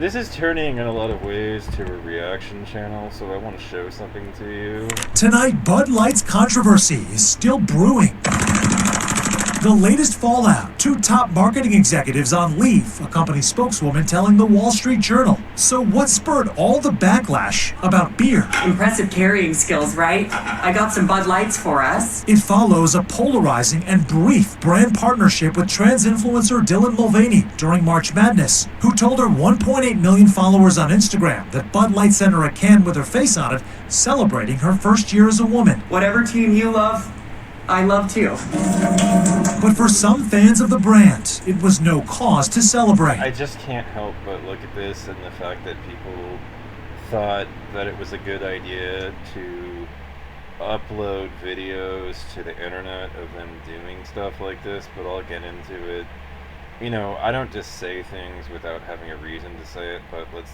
This is turning in a lot of ways to a reaction channel, so I want to show something to you. Tonight, Bud Light's controversy is still brewing. The latest fallout, two top marketing executives on leave, a company spokeswoman telling the Wall Street Journal. So what spurred all the backlash about beer? Impressive carrying skills, right? I got some Bud Lights for us. It follows a polarizing and brief brand partnership with trans influencer Dylan Mulvaney during March Madness, who told her 1.8 million followers on Instagram that Bud Light sent her a can with her face on it, celebrating her first year as a woman. Whatever team you love, I love too. But for some fans of the brand, it was no cause to celebrate. I just can't help but look at this and the fact that people thought that it was a good idea to upload videos to the internet of them doing stuff like this, but I'll get into it. You know, I don't just say things without having a reason to say it, but let's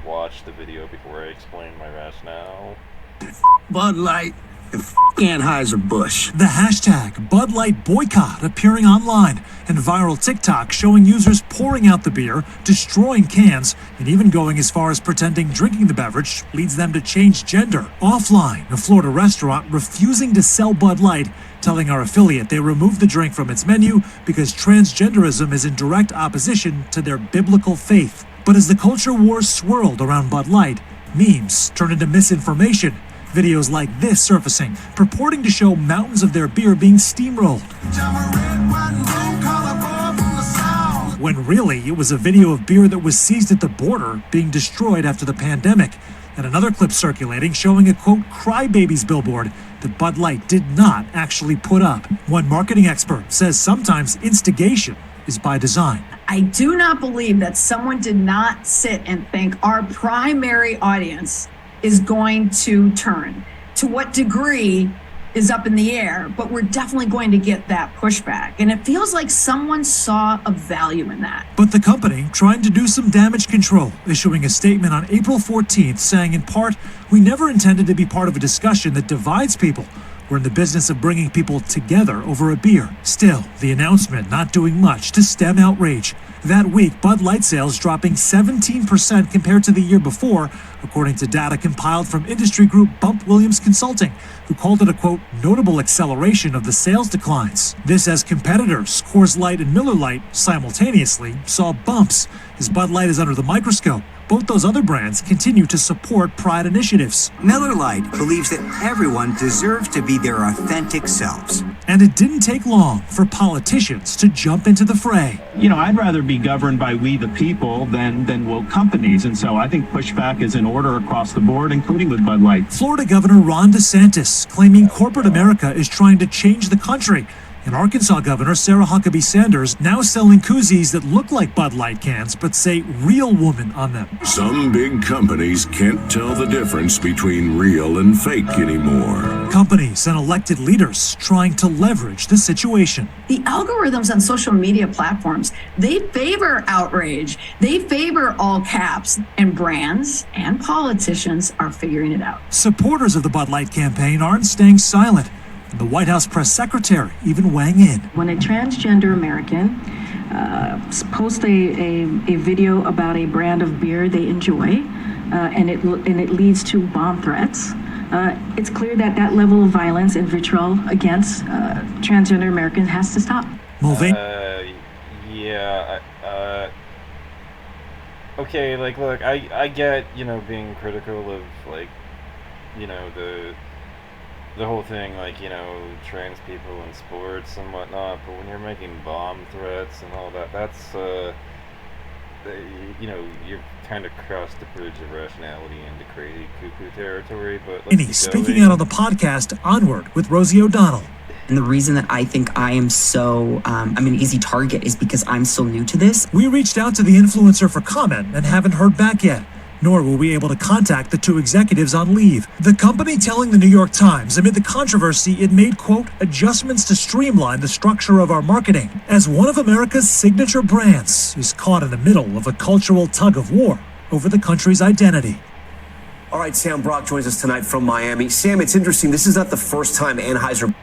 watch the video before I explain my rationale. Bud Light and Anheuser-Busch. The hashtag Bud Light boycott appearing online, and viral TikTok showing users pouring out the beer, destroying cans, and even going as far as pretending drinking the beverage leads them to change gender. Offline, a Florida restaurant refusing to sell Bud Light, telling our affiliate they removed the drink from its menu because transgenderism is in direct opposition to their biblical faith. But as the culture wars swirled around Bud Light, memes turned into misinformation. Videos like this surfacing, purporting to show mountains of their beer being steamrolled. When really, it was a video of beer that was seized at the border being destroyed after the pandemic. And another clip circulating showing a, quote, crybabies billboard that Bud Light did not actually put up. One marketing expert says sometimes instigation is by design. I do not believe that someone did not sit and think our primary audience is going to turn. To what degree is up in the air, but we're definitely going to get that pushback. And it feels like someone saw a value in that. But the company trying to do some damage control, issuing a statement on April 14th saying in part, "We never intended to be part of a discussion that divides people. We're in the business of bringing people together over a beer." Still, the announcement not doing much to stem outrage. That week, Bud Light sales dropping 17% compared to the year before, according to data compiled from industry group Bump Williams Consulting, who called it a, quote, notable acceleration of the sales declines. This as competitors, Coors Light and Miller Lite, simultaneously saw bumps. As Bud Light is under the microscope, both those other brands continue to support Pride initiatives. Miller Lite believes that everyone deserves to be their authentic selves. And it didn't take long for politicians to jump into the fray. You know, I'd rather be governed by we the people than woke companies. And so I think pushback is in order across the board, including with Bud Light. Florida Governor Ron DeSantis claiming corporate America is trying to change the country. And Arkansas Governor Sarah Huckabee Sanders now selling koozies that look like Bud Light cans but say real woman on them. Some big companies can't tell the difference between real and fake anymore. Companies and elected leaders trying to leverage the situation. The algorithms on social media platforms, they favor outrage. They favor all caps, and brands and politicians are figuring it out. Supporters of the Bud Light campaign aren't staying silent. The White House press secretary even weighing in. When a transgender American posts a video about a brand of beer they enjoy, and it leads to bomb threats, it's clear that that level of violence and vitriol against transgender Americans has to stop. Okay, like, look, I get, you know, being critical of, like, you know, the whole thing, like, you know, trans people in sports and whatnot, but when you're making bomb threats and all that, that's, you know, you've kind of crossed the bridge of rationality into crazy cuckoo territory, but let's keep speaking going. out on the podcast Onward with Rosie O'Donnell. And the reason that I think I am so, I'm an easy target is because I'm so new to this. We reached out to the influencer for comment and haven't heard back yet. Nor were we able to contact the two executives on leave. The company telling the New York Times amid the controversy it made, quote, adjustments to streamline the structure of our marketing, as one of America's signature brands is caught in the middle of a cultural tug of war over the country's identity. All right, Sam Brock joins us tonight from Miami. Sam, it's interesting. This is not the first time Anheuser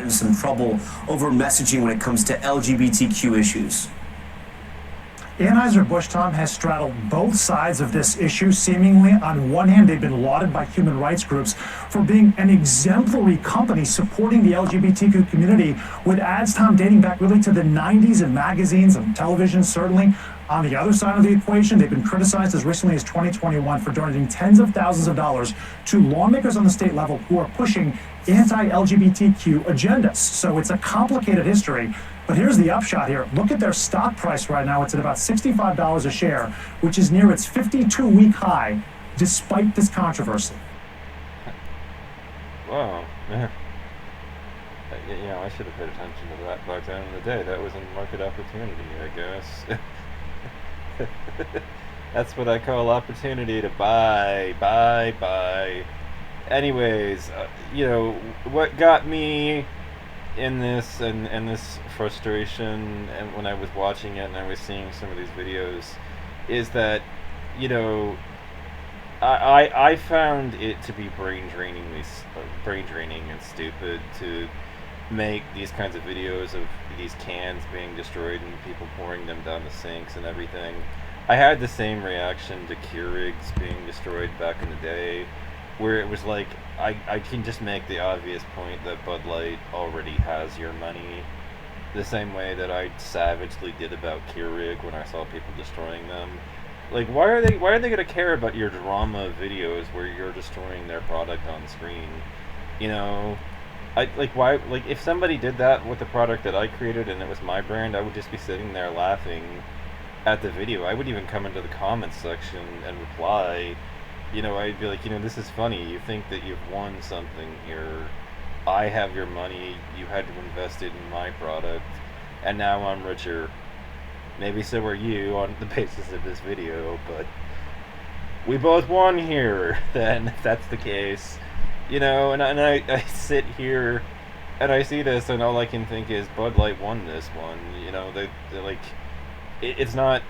in some trouble over messaging when it comes to LGBTQ issues. Anheuser-Busch, Tom, has straddled both sides of this issue, seemingly. On one hand, they've been lauded by human rights groups for being an exemplary company supporting the LGBTQ community with ads, Tom, dating back really to the 90s in magazines and television, certainly. On the other side of the equation, they've been criticized as recently as 2021 for donating tens of thousands of dollars to lawmakers on the state level who are pushing anti-LGBTQ agendas. So it's a complicated history. But here's the upshot here. Look at their stock price right now. It's at about $65 a share, which is near its 52-week high, despite this controversy. Wow. Yeah. I should have paid attention to that back then in the day. That was a market opportunity, I guess. That's what I call opportunity to buy. Anyways, what got me in this and this frustration, and when I was watching it and I was seeing some of these videos, is that I found it to be brain draining and stupid to make these kinds of videos of these cans being destroyed and people pouring them down the sinks and everything. I had the same reaction to Keurigs being destroyed back in the day, where it was like, I can just make the obvious point that Bud Light already has your money, the same way that I savagely did about Keurig when I saw people destroying them. Like, why are they gonna care about your drama videos where you're destroying their product on screen? If somebody did that with the product that I created and it was my brand, I would just be sitting there laughing at the video. I would even come into the comments section and reply. I'd be like, this is funny. You think that you've won something here. I have your money. You had to invest it in my product. And now I'm richer. Maybe so are you on the basis of this video, but we both won here, then, if that's the case. And I sit here and I see this and all I can think is Bud Light won this one. They're like, it's not...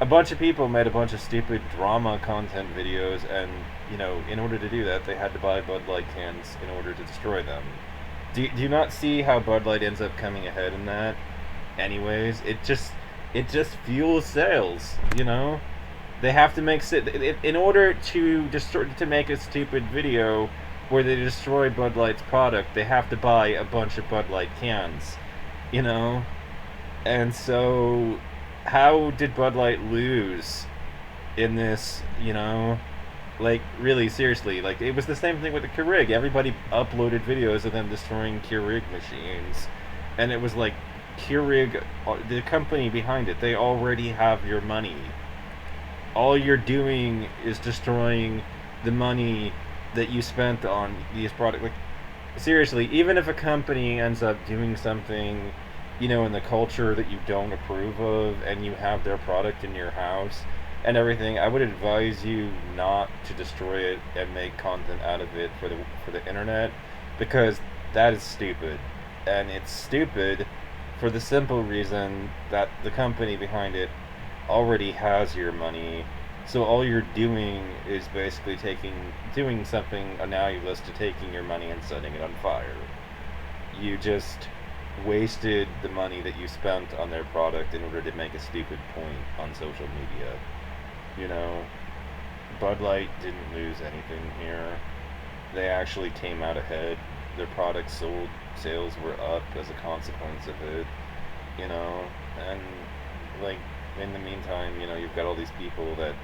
A bunch of people made a bunch of stupid drama content videos, and, in order to do that, they had to buy Bud Light cans in order to destroy them. Do you not see how Bud Light ends up coming ahead in that? Anyways, it just fuels sales, They have to make... In order to make a stupid video where they destroy Bud Light's product, they have to buy a bunch of Bud Light cans, And so... how did Bud Light lose in this, really, seriously? It was the same thing with the Keurig. Everybody uploaded videos of them destroying Keurig machines. And it was like, Keurig, the company behind it, they already have your money. All you're doing is destroying the money that you spent on these products. Seriously, even if a company ends up doing something... in the culture that you don't approve of, and you have their product in your house and everything, I would advise you not to destroy it and make content out of it for the internet, because that is stupid. And it's stupid for the simple reason that the company behind it already has your money. So all you're doing is basically doing something analogous to taking your money and setting it on fire. You just wasted the money that you spent on their product in order to make a stupid point on social media. Bud Light didn't lose anything here. They actually came out ahead. Their product sales were up as a consequence of it, and in the meantime, you've got all these people that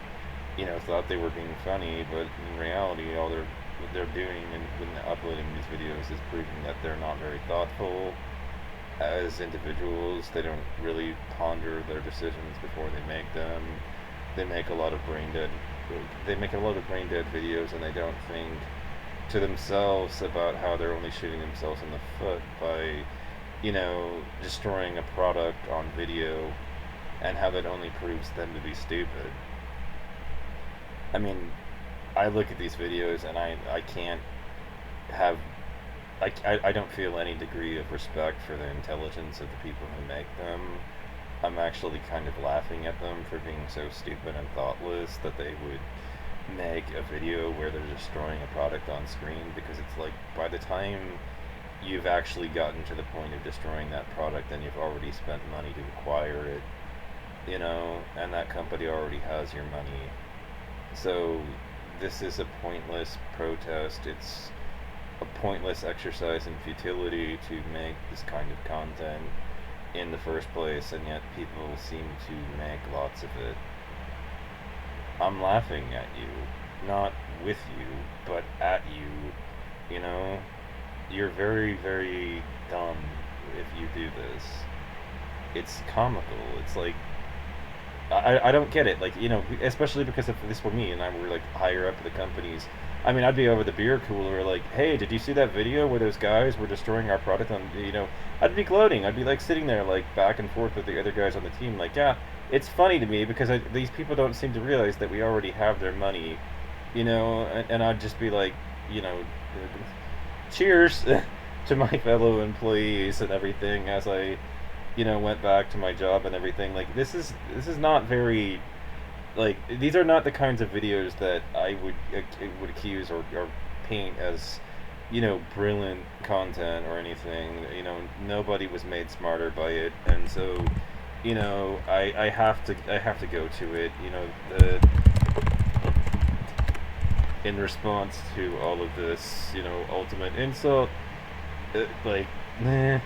thought they were being funny, but in reality what they're doing and when uploading these videos is proving that they're not very thoughtful as individuals. They don't really ponder their decisions before they make them. They make a lot of brain dead videos, and they don't think to themselves about how they're only shooting themselves in the foot by, destroying a product on video, and how that only proves them to be stupid. I mean, I look at these videos and I can't have... I don't feel any degree of respect for the intelligence of the people who make them. I'm actually kind of laughing at them for being so stupid and thoughtless that they would make a video where they're destroying a product on screen, because it's like, by the time you've actually gotten to the point of destroying that product, then you've already spent money to acquire it. you know, and that company already has your money. So this is a pointless protest. It's a pointless exercise in futility to make this kind of content in the first place, and yet people seem to make lots of it. I'm laughing at you, not with you, but at you. You know, you're very, very dumb if you do this. It's comical. It's like, I don't get it. Like, you know, especially because if this were me and I were like higher up at the companies, I mean, I'd be over the beer cooler like, hey, did you see that video where those guys were destroying our product on, you know, I'd be gloating. I'd be like sitting there like back and forth with the other guys on the team like, yeah, it's funny to me because these people don't seem to realize that we already have their money, you know, and I'd just be like, you know, cheers to my fellow employees and everything as I, you know, went back to my job and everything. Like, this is not very, like, these are not the kinds of videos that I would accuse or paint as, you know, brilliant content or anything. You know, nobody was made smarter by it, and so, you know, I have to go to it. You know, in response to all of this, you know, ultimate insult, like, nah.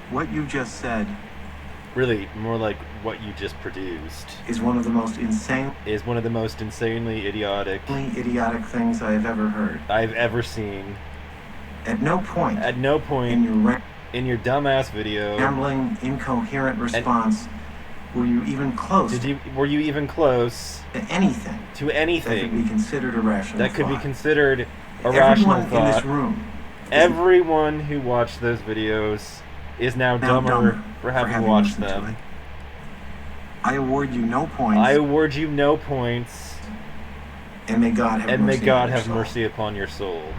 What you just said Really, more like what you just produced is one of the most insanely idiotic things I have ever heard. I've ever seen. At no point in your dumbass video, rambling, incoherent response were you even close. Were you even close to anything? That could be considered a rational That could thought. be considered a Everyone rational thought. in this room. Everyone who watched those videos is now dumber for having watched them. I award you no points. And may God have and mercy may God upon have your mercy soul. upon your soul.